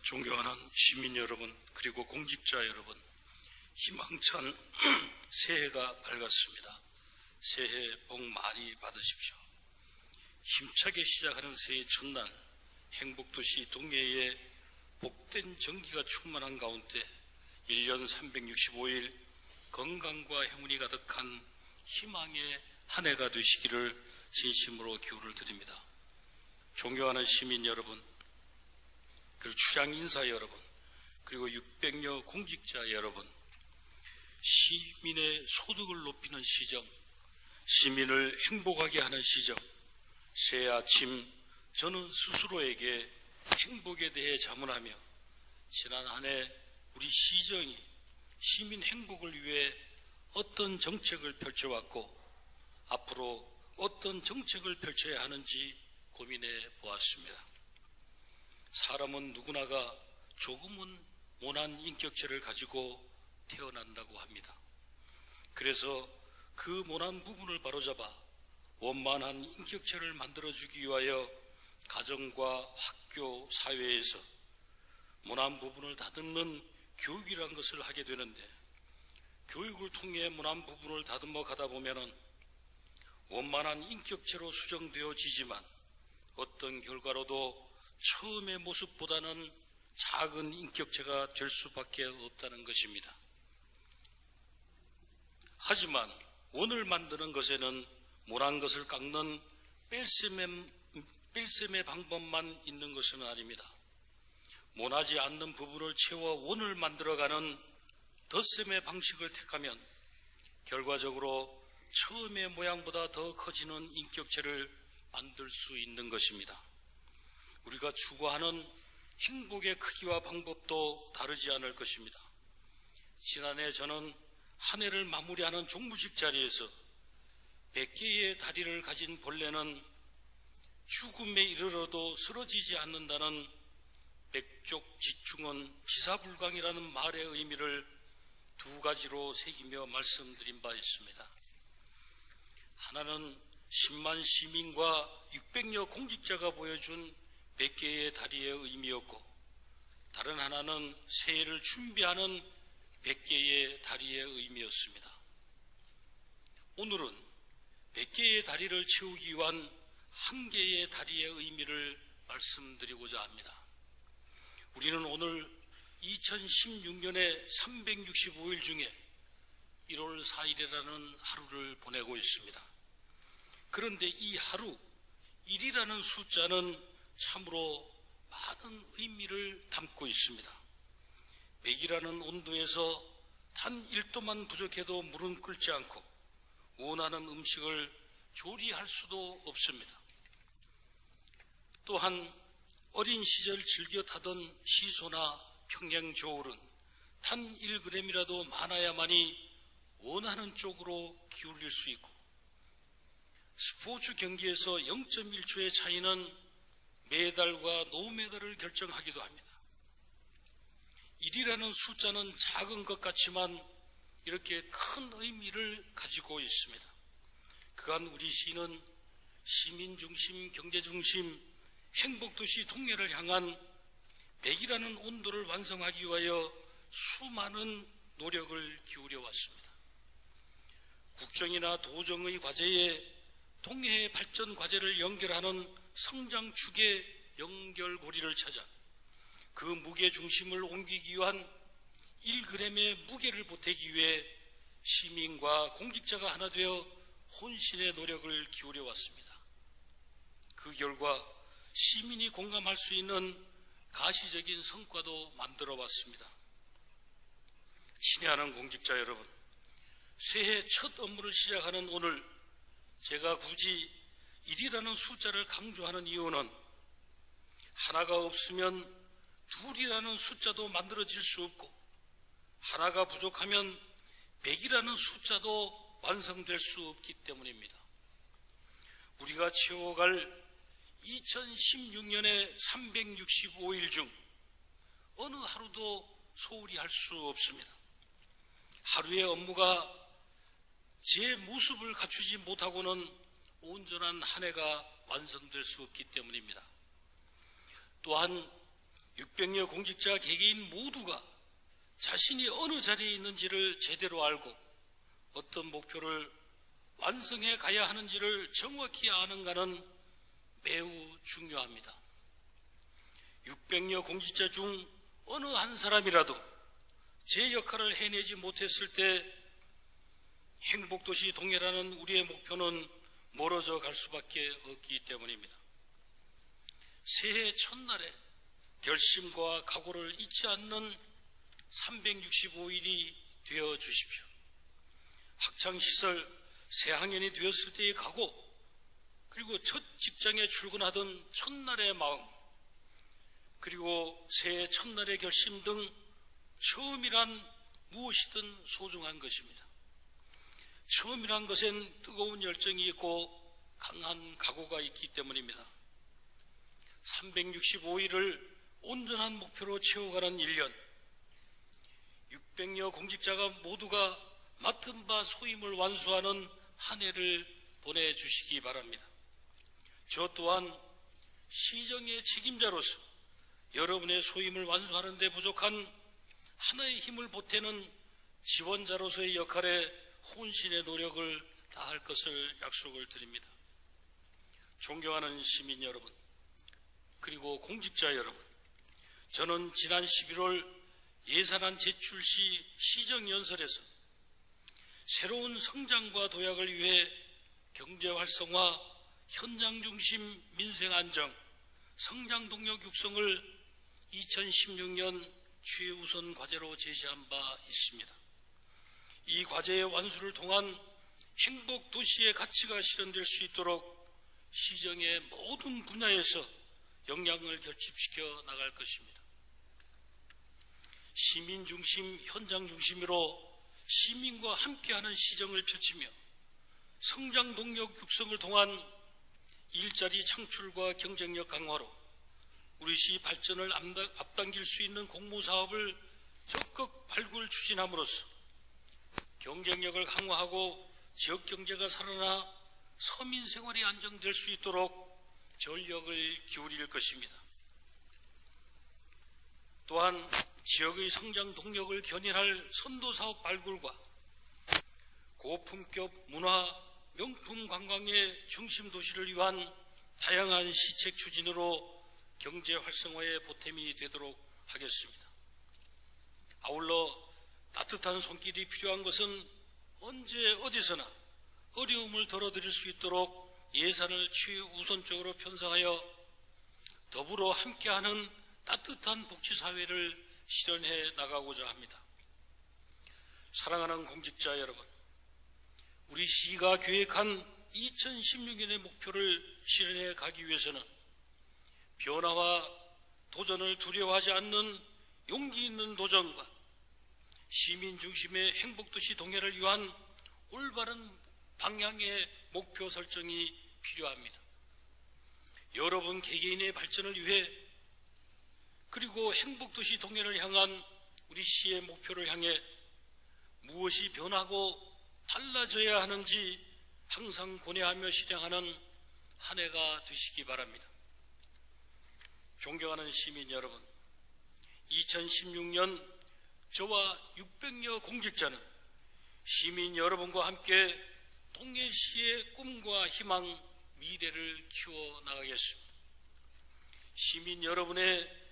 존경하는 시민 여러분, 그리고 공직자 여러분, 희망찬 새해가 밝았습니다. 새해 복 많이 받으십시오. 힘차게 시작하는 새해 첫날, 행복도시 동해에 복된 정기가 충만한 가운데 1년 365일 건강과 행운이 가득한 희망의 한 해가 되시기를 진심으로 기원을 드립니다. 존경하는 시민 여러분, 그리고 출향 인사 여러분, 그리고 600여 공직자 여러분, 시민의 소득을 높이는 시정, 시민을 행복하게 하는 시정, 새해 아침 저는 스스로에게 행복에 대해 자문하며 지난 한 해 우리 시정이 시민 행복을 위해 어떤 정책을 펼쳐왔고 앞으로 어떤 정책을 펼쳐야 하는지 고민해 보았습니다. 사람은 누구나가 조금은 모난 인격체를 가지고 태어난다고 합니다. 그래서 그 모난 부분을 바로잡아 원만한 인격체를 만들어주기 위하여 가정과 학교, 사회에서 모난 부분을 다듬는 교육이란 것을 하게 되는데, 교육을 통해 모난 부분을 다듬어 가다 보면은 원만한 인격체로 수정되어지지만 어떤 결과로도 처음의 모습보다는 작은 인격체가 될 수밖에 없다는 것입니다. 하지만 원을 만드는 것에는 모난 것을 깎는 뺄셈의 방법만 있는 것은 아닙니다. 모나지 않는 부분을 채워 원을 만들어가는 덧셈의 방식을 택하면 결과적으로 처음의 모양보다 더 커지는 인격체를 만들 수 있는 것입니다. 우리가 추구하는 행복의 크기와 방법도 다르지 않을 것입니다. 지난해 저는 한 해를 마무리하는 종무식 자리에서 100개의 다리를 가진 벌레는 죽음에 이르러도 쓰러지지 않는다는 백족지충은 지사불강이라는 말의 의미를 두 가지로 새기며 말씀드린 바 있습니다. 하나는 10만 시민과 600여 공직자가 보여준 100개의 다리의 의미였고, 다른 하나는 새해를 준비하는 100개의 다리의 의미였습니다. 오늘은 100개의 다리를 채우기 위한 한 개의 다리의 의미를 말씀드리고자 합니다. 우리는 오늘 2016년의 365일 중에 1월 4일이라는 하루를 보내고 있습니다. 그런데 이 하루, 1이라는 숫자는 참으로 많은 의미를 담고 있습니다. 100이라는 온도에서 단 1도만 부족해도 물은 끓지 않고 원하는 음식을 조리할 수도 없습니다. 또한 어린 시절 즐겨 타던 시소나 평양저울은 단 1g이라도 많아야만이 원하는 쪽으로 기울일 수 있고, 스포츠 경기에서 0.1초의 차이는 메달과 노메달을 결정하기도 합니다. 1이라는 숫자는 작은 것 같지만 이렇게 큰 의미를 가지고 있습니다. 그간 우리 시는 시민중심, 경제중심, 행복도시 동해를 향한 100이라는 온도를 완성하기 위하여 수많은 노력을 기울여 왔습니다. 국정이나 도정의 과제에 동해의 발전 과제를 연결하는 성장축의 연결고리를 찾아 그 무게 중심을 옮기기 위한 1g의 무게를 보태기 위해 시민과 공직자가 하나 되어 혼신의 노력을 기울여 왔습니다. 그 결과 시민이 공감할 수 있는 가시적인 성과도 만들어 왔습니다. 친애하는 공직자 여러분, 새해 첫 업무를 시작하는 오늘 제가 굳이 1이라는 숫자를 강조하는 이유는 하나가 없으면 둘이라는 숫자도 만들어질 수 없고, 하나가 부족하면 100이라는 숫자도 완성될 수 없기 때문입니다. 우리가 채워갈 2016년의 365일 중 어느 하루도 소홀히 할 수 없습니다. 하루의 업무가 제 모습을 갖추지 못하고는 온전한 한 해가 완성될 수 없기 때문입니다. 또한 600여 공직자 개개인 모두가 자신이 어느 자리에 있는지를 제대로 알고 어떤 목표를 완성해 가야 하는지를 정확히 아는가는 매우 중요합니다. 600여 공직자 중 어느 한 사람이라도 제 역할을 해내지 못했을 때 행복도시 동해라는 우리의 목표는 멀어져 갈 수밖에 없기 때문입니다. 새해 첫날에 결심과 각오를 잊지 않는 365일이 되어 주십시오. 학창시절 새학년이 되었을 때의 각오, 그리고 첫 직장에 출근하던 첫날의 마음, 그리고 새해 첫날의 결심 등 처음이란 무엇이든 소중한 것입니다. 처음이란 것엔 뜨거운 열정이 있고 강한 각오가 있기 때문입니다. 365일을 온전한 목표로 채워가는 1년, 600여 공직자가 모두가 맡은 바 소임을 완수하는 한 해를 보내주시기 바랍니다. 저 또한 시정의 책임자로서 여러분의 소임을 완수하는 데 부족한 하나의 힘을 보태는 지원자로서의 역할에 혼신의 노력을 다할 것을 약속을 드립니다. 존경하는 시민 여러분, 그리고 공직자 여러분, 저는 지난 11월 예산안 제출 시 시정연설에서 새로운 성장과 도약을 위해 경제 활성화, 현장 중심 민생 안정, 성장 동력 육성을 2016년 최우선 과제로 제시한 바 있습니다. 이 과제의 완수를 통한 행복 도시의 가치가 실현될 수 있도록 시정의 모든 분야에서 역량을 결집시켜 나갈 것입니다. 시민 중심, 현장 중심으로 시민과 함께하는 시정을 펼치며 성장 동력 육성을 통한 일자리 창출과 경쟁력 강화로 우리 시 발전을 앞당길 수 있는 공모사업을 적극 발굴 추진함으로써 경쟁력을 강화하고 지역경제가 살아나 서민 생활이 안정될 수 있도록 전력을 기울일 것입니다. 또한 지역의 성장 동력을 견인할 선도사업 발굴과 고품격 문화, 명품 관광의 중심 도시를 위한 다양한 시책 추진으로 경제 활성화의 보탬이 되도록 하겠습니다. 아울러 따뜻한 손길이 필요한 것은 언제 어디서나 어려움을 덜어드릴 수 있도록 예산을 최우선적으로 편성하여 더불어 함께하는 따뜻한 복지사회를 실현해 나가고자 합니다. 사랑하는 공직자 여러분, 우리 시가 계획한 2016년의 목표를 실현해 가기 위해서는 변화와 도전을 두려워하지 않는 용기 있는 도전과 시민 중심의 행복도시 동해를 위한 올바른 방향의 목표 설정이 필요합니다. 여러분 개개인의 발전을 위해 그리고 행복도시 동해를 향한 우리 시의 목표를 향해 무엇이 변하고 달라져야 하는지 항상 고뇌하며 실행하는 한 해가 되시기 바랍니다. 존경하는 시민 여러분, 2016년 저와 600여 공직자는 시민 여러분과 함께 동해시의 꿈과 희망, 미래를 키워나가겠습니다. 시민 여러분의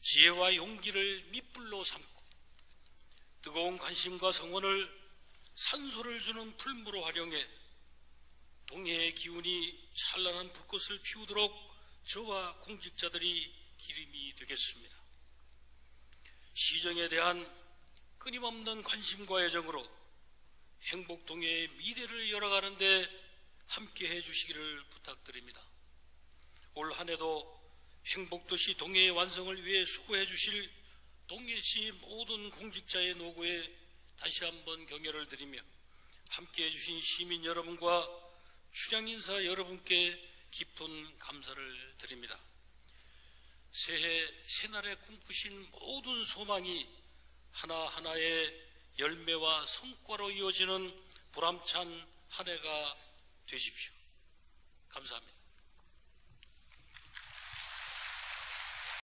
지혜와 용기를 밑불로 삼고 뜨거운 관심과 성원을 산소를 주는 풀무로 활용해 동해의 기운이 찬란한 불꽃을 피우도록 저와 공직자들이 기름이 되겠습니다. 시정에 대한 끊임없는 관심과 애정으로 행복동해의 미래를 열어가는 데 함께해 주시기를 부탁드립니다. 올 한 해도 행복도시 동해의 완성을 위해 수고해 주실 동해시 모든 공직자의 노고에 다시 한번 경애를 드리며 함께해 주신 시민 여러분과 출향인사 여러분께 깊은 감사를 드립니다. 새해 새날에 꿈꾸신 모든 소망이 하나하나의 열매와 성과로 이어지는 보람찬 한 해가 되십시오. 감사합니다.